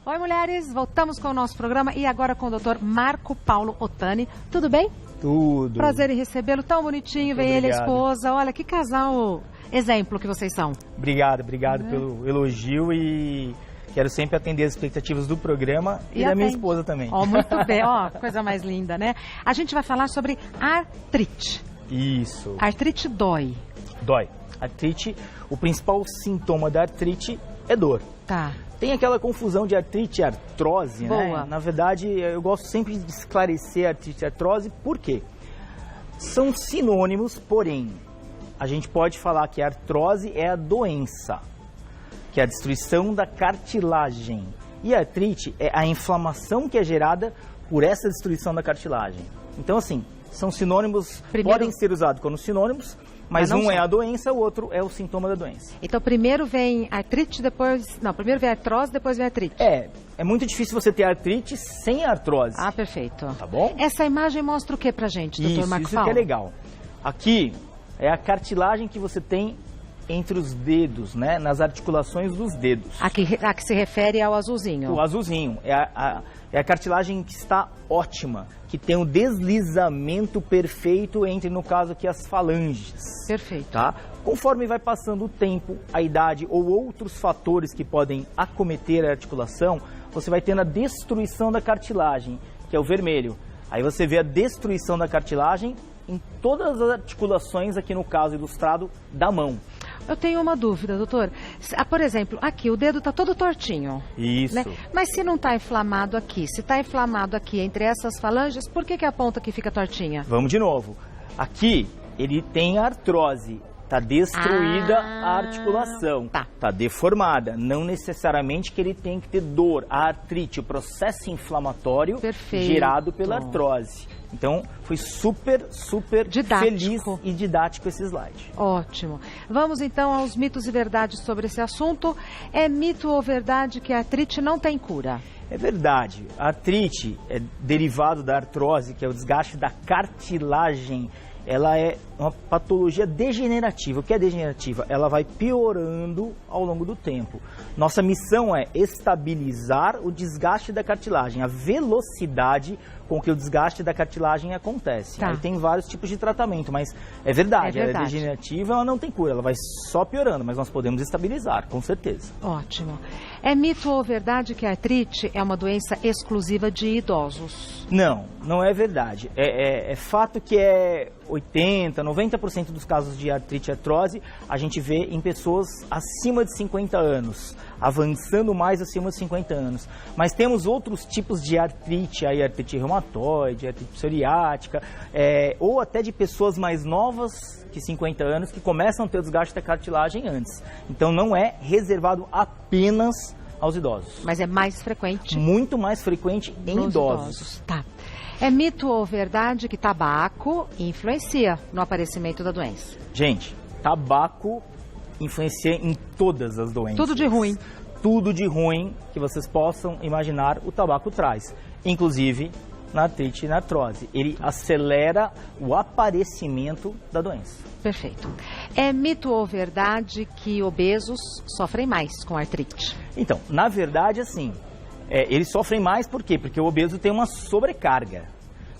Oi, mulheres, voltamos com o nosso programa e agora com o Dr. Marco Paulo Ottani. Tudo bem? Tudo. Prazer em recebê-lo, tão bonitinho, vem ele e a esposa. Olha, que casal exemplo que vocês são. Obrigado pelo elogio e quero sempre atender as expectativas do programa e da minha esposa também. Ó, muito bem, ó, coisa mais linda, né? A gente vai falar sobre artrite. Isso. Artrite dói. Dói. Artrite, o principal sintoma da artrite é dor. Tá. Tem aquela confusão de artrite e artrose, Boa. né? Na verdade, eu gosto sempre de esclarecer artrite e artrose, por quê? São sinônimos, porém, a gente pode falar que a artrose é a doença, que é a destruição da cartilagem. E a artrite é a inflamação que é gerada por essa destruição da cartilagem. Então, assim, são sinônimos, podem ser usados como sinônimos, mas um é a doença, o outro é o sintoma da doença. Então, primeiro vem artrite, depois... Não, primeiro vem artrose, depois vem artrite. É muito difícil você ter artrite sem artrose. Ah, perfeito. Tá bom? Essa imagem mostra o que pra gente, doutor Marco Paulo? Isso que é legal. Aqui é a cartilagem que você tem entre os dedos, né? Nas articulações dos dedos. A que se refere ao azulzinho. O azulzinho. É a cartilagem que está ótima, que tem um deslizamento perfeito entre, no caso aqui, as falanges. Perfeito. Tá? Conforme vai passando o tempo, a idade ou outros fatores que podem acometer a articulação, você vai tendo a destruição da cartilagem, que é o vermelho. Aí você vê a destruição da cartilagem em todas as articulações, aqui no caso ilustrado, da mão. Eu tenho uma dúvida, doutor. Por exemplo, aqui o dedo está todo tortinho. Isso. Né? Mas se não está inflamado aqui, se está inflamado aqui entre essas falanges, por que a ponta aqui fica tortinha? Vamos de novo. Aqui ele tem artrose. Está destruída a articulação, tá deformada. Não necessariamente que ele tem que ter dor. A artrite, o processo inflamatório gerado pela artrose. Então, foi super feliz e didático esse slide. Ótimo. Vamos então aos mitos e verdades sobre esse assunto. É mito ou verdade que a artrite não tem cura? É verdade. A artrite é derivado da artrose, que é o desgaste da cartilagem. Ela é uma patologia degenerativa. O que é degenerativa? Ela vai piorando ao longo do tempo. Nossa missão é estabilizar o desgaste da cartilagem, a velocidade com que o desgaste da cartilagem acontece. Aí tem vários tipos de tratamento, mas é verdade. Ela é degenerativa, ela não tem cura, ela vai só piorando, mas nós podemos estabilizar, com certeza. Ótimo. É mito ou verdade que a artrite é uma doença exclusiva de idosos? Não, não é verdade. É fato que 80, 90% dos casos de artrite e artrose a gente vê em pessoas acima de 50 anos, avançando mais acima de 50 anos. Mas temos outros tipos de artrite, aí artrite reumatoide, artrite psoriática, ou até de pessoas mais novas que 50 anos que começam a ter o desgaste da cartilagem antes. Então não é reservado apenas aos idosos. Mas é mais frequente? Muito mais frequente em idosos. Tá. É mito ou verdade que tabaco influencia no aparecimento da doença? Gente, tabaco influencia em todas as doenças. Tudo de ruim. Tudo de ruim que vocês possam imaginar o tabaco traz. Inclusive na artrite e na artrose. Ele acelera o aparecimento da doença. Perfeito. É mito ou verdade que obesos sofrem mais com artrite? Então, na verdade, assim, eles sofrem mais por quê? Porque o obeso tem uma sobrecarga.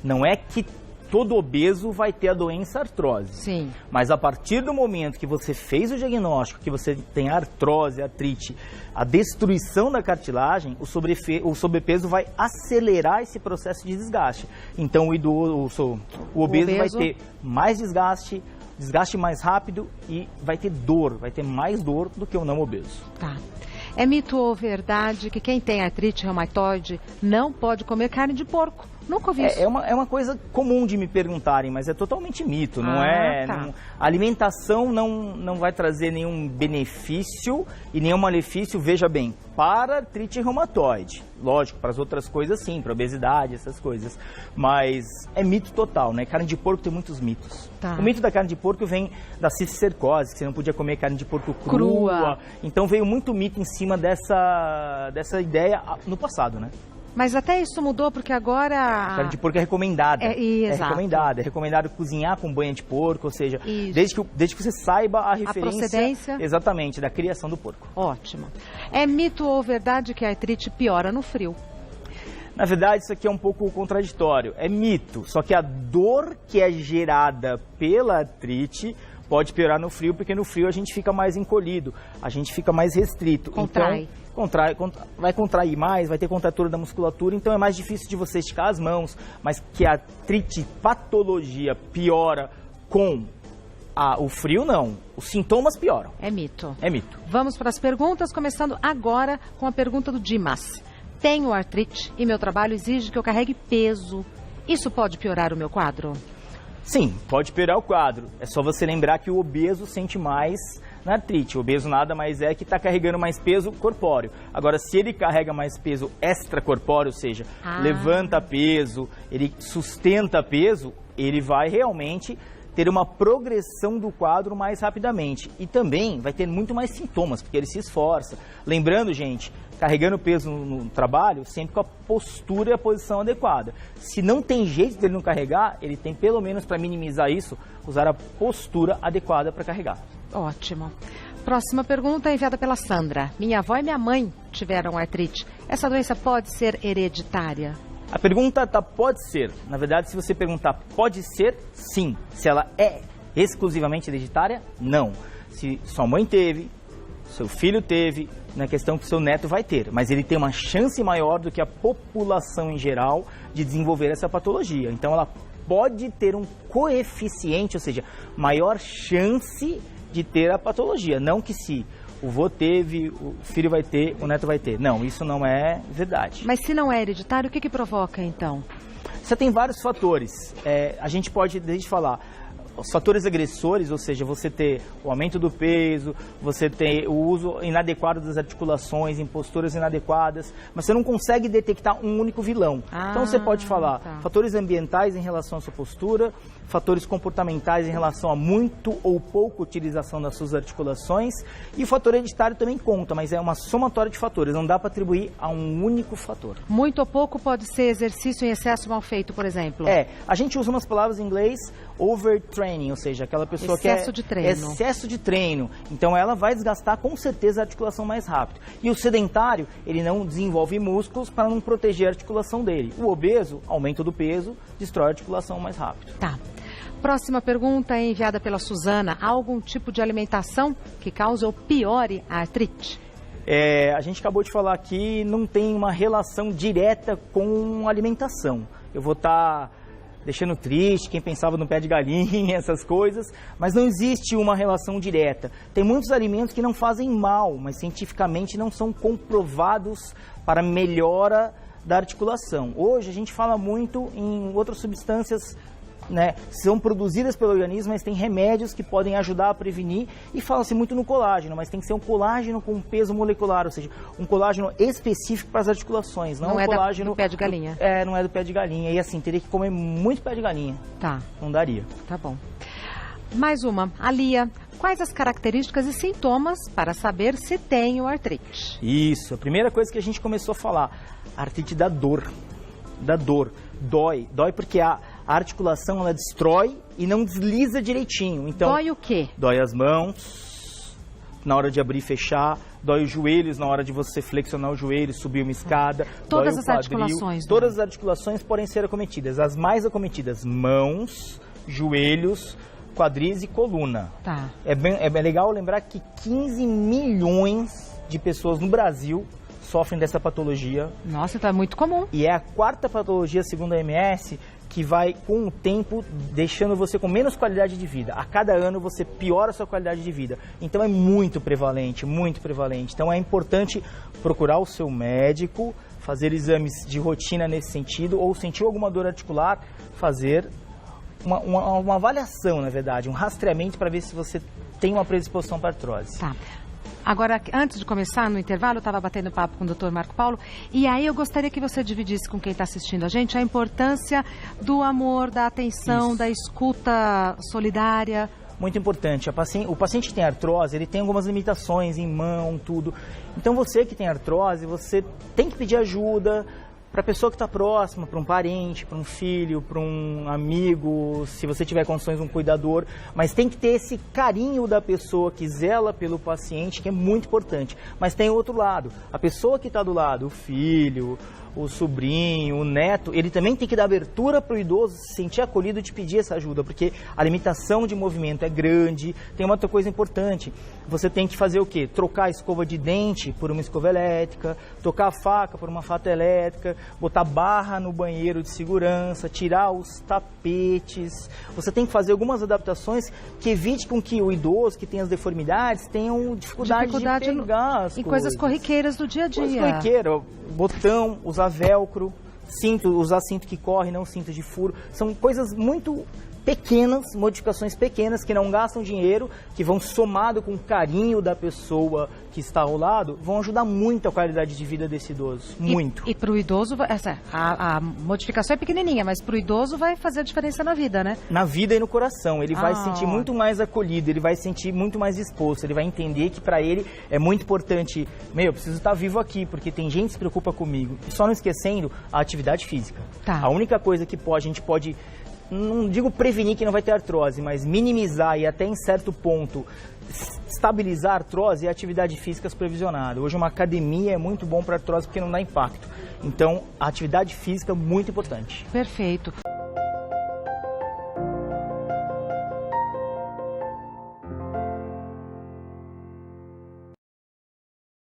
Não é que todo obeso vai ter a doença artrose. Sim. Mas a partir do momento que você fez o diagnóstico, que você tem artrose, artrite, a destruição da cartilagem, o sobrepeso vai acelerar esse processo de desgaste. Então o obeso vai ter mais desgaste mais rápido e vai ter mais dor do que o não obeso. Tá. É mito ou verdade que quem tem artrite reumatoide não pode comer carne de porco? Nunca ouvi isso. É uma coisa comum de me perguntarem, mas é totalmente mito, não é? Tá. A alimentação não vai trazer nenhum benefício e nenhum malefício, veja bem, para artrite reumatoide. Lógico, para as outras coisas sim, para obesidade, essas coisas. Mas é mito total, né? Carne de porco tem muitos mitos. Tá. O mito da carne de porco vem da cisticercose, que você não podia comer carne de porco crua. Então veio muito mito em cima dessa ideia no passado, né? Mas até isso mudou porque agora... A carne de porco é recomendada. Exato. É recomendado cozinhar com banha de porco, ou seja, desde que você saiba a referência... A procedência. Exatamente, da criação do porco. Ótimo. É mito ou verdade que a artrite piora no frio? Na verdade, isso aqui é um pouco contraditório. É mito, só que a dor que é gerada pela artrite pode piorar no frio, porque no frio a gente fica mais encolhido, a gente fica mais restrito. Contrai. Então, vai contrair mais, vai ter contratura da musculatura, então é mais difícil de você esticar as mãos, mas que a artrite patologia piora com o frio, não. Os sintomas pioram. É mito. É mito. Vamos para as perguntas, começando agora com a pergunta do Dimas. Tenho artrite e meu trabalho exige que eu carregue peso. Isso pode piorar o meu quadro? Sim, pode piorar o quadro. É só você lembrar que o obeso sente mais na artrite. O obeso nada mais é que está carregando mais peso corpóreo. Agora, se ele carrega mais peso extracorpóreo, ou seja, levanta peso, ele sustenta peso, ele vai realmente ter uma progressão do quadro mais rapidamente. E também vai ter muito mais sintomas, porque ele se esforça. Lembrando, gente, carregando peso no trabalho, sempre com a postura e a posição adequada. Se não tem jeito dele não carregar, ele tem pelo menos, para minimizar isso, usar a postura adequada para carregar. Ótimo. Próxima pergunta é enviada pela Sandra. Minha avó e minha mãe tiveram artrite. Essa doença pode ser hereditária? A pergunta pode ser. Na verdade, se você perguntar pode ser, sim. Se ela é exclusivamente hereditária, não. Se sua mãe teve, seu filho teve, não é questão que seu neto vai ter. Mas ele tem uma chance maior do que a população em geral de desenvolver essa patologia. Então ela pode ter um coeficiente, ou seja, maior chance de ter a patologia. Não que se o vô teve, o filho vai ter, o neto vai ter. Não, isso não é verdade. Mas se não é hereditário, o que provoca então? Você tem vários fatores. A gente pode, deixa eu falar, os fatores agressores, ou seja, você ter o aumento do peso, você ter o uso inadequado das articulações, em posturas inadequadas, mas você não consegue detectar um único vilão. Então você pode falar fatores ambientais em relação à sua postura, fatores comportamentais em relação a muito ou pouca utilização das suas articulações, e o fator hereditário também conta, mas é uma somatória de fatores, não dá para atribuir a um único fator. Muito ou pouco pode ser exercício em excesso mal feito, por exemplo? A gente usa umas palavras em inglês, overtraining, ou seja, aquela pessoa excesso de treino. Excesso de treino. Então ela vai desgastar com certeza a articulação mais rápido. E o sedentário, ele não desenvolve músculos para não proteger a articulação dele. O obeso, aumento do peso, destrói a articulação mais rápido. Tá. Próxima pergunta é enviada pela Suzana. Há algum tipo de alimentação que cause ou piore a artrite? A gente acabou de falar aqui, não tem uma relação direta com alimentação. Eu vou estar deixando triste quem pensava no pé de galinha, essas coisas, mas não existe uma relação direta. Tem muitos alimentos que não fazem mal, mas cientificamente não são comprovados para melhora da articulação. Hoje a gente fala muito em outras substâncias, né, são produzidas pelo organismo, mas tem remédios que podem ajudar a prevenir, e fala-se muito no colágeno, mas tem que ser um colágeno com peso molecular, ou seja, um colágeno específico para as articulações, não um colágeno do pé de galinha. Não é do pé de galinha, e assim, teria que comer muito pé de galinha. Tá. Não daria. Tá bom. Mais uma. Alia, quais as características e sintomas para saber se tenho artrite? Isso, a primeira coisa que a gente começou a falar, a artrite da dor. Da dor. Dói porque a articulação ela destrói e não desliza direitinho. Então, dói o quê? Dói as mãos na hora de abrir e fechar, dói os joelhos na hora de você flexionar o joelho, subir uma escada, todas dói as o quadril. Articulações. Todas as articulações podem ser acometidas. As mais acometidas, mãos, joelhos, quadris e coluna. Tá. É bem legal lembrar que 15 milhões de pessoas no Brasil sofrem dessa patologia. Nossa, então é muito comum. E é a quarta patologia, segundo a OMS, que vai, com o tempo, deixando você com menos qualidade de vida. A cada ano você piora a sua qualidade de vida. Então é muito prevalente, muito prevalente. Então é importante procurar o seu médico, fazer exames de rotina nesse sentido, ou sentir alguma dor articular, fazer uma avaliação, na verdade, um rastreamento para ver se você tem uma predisposição para artrose. Tá. Agora, antes de começar, no intervalo, eu estava batendo papo com o Dr. Marco Paulo, e aí eu gostaria que você dividisse com quem está assistindo a gente a importância do amor, da atenção, da escuta solidária. Muito importante. O paciente que tem artrose, ele tem algumas limitações em mão, tudo. Então você que tem artrose, você tem que pedir ajuda, para a pessoa que está próxima, para um parente, para um filho, para um amigo, se você tiver condições, um cuidador, mas tem que ter esse carinho da pessoa que zela pelo paciente, que é muito importante. Mas tem outro lado, a pessoa que está do lado, o filho, o sobrinho, o neto, ele também tem que dar abertura para o idoso se sentir acolhido e te pedir essa ajuda, porque a limitação de movimento é grande. Tem uma outra coisa importante, você tem que fazer o quê? Trocar a escova de dente por uma escova elétrica, trocar a faca por uma faca elétrica, botar barra no banheiro de segurança, tirar os tapetes. Você tem que fazer algumas adaptações que evite com que o idoso que tem as deformidades tenham dificuldade de pegar as em coisas corriqueiras do dia a dia. Coisas corriqueiras, botão, usar velcro, cinto, usar cinto que corre, não cinto de furo. São coisas muito pequenas, modificações pequenas que não gastam dinheiro, que vão somado com o carinho da pessoa que está ao lado, vão ajudar muito a qualidade de vida desse idoso. Muito. E para o idoso, a modificação é pequenininha, mas para o idoso vai fazer a diferença na vida, né? Na vida e no coração. Ele vai se sentir muito mais acolhido, ele vai se sentir muito mais exposto, ele vai entender que para ele é muito importante, eu preciso estar vivo aqui, porque tem gente que se preocupa comigo. E só não esquecendo a atividade física. Tá. A única coisa que a gente pode, não digo prevenir que não vai ter artrose, mas minimizar e até em certo ponto estabilizar a artrose é a atividade física supervisionada. Hoje uma academia é muito bom para artrose porque não dá impacto. Então, a atividade física é muito importante. Perfeito.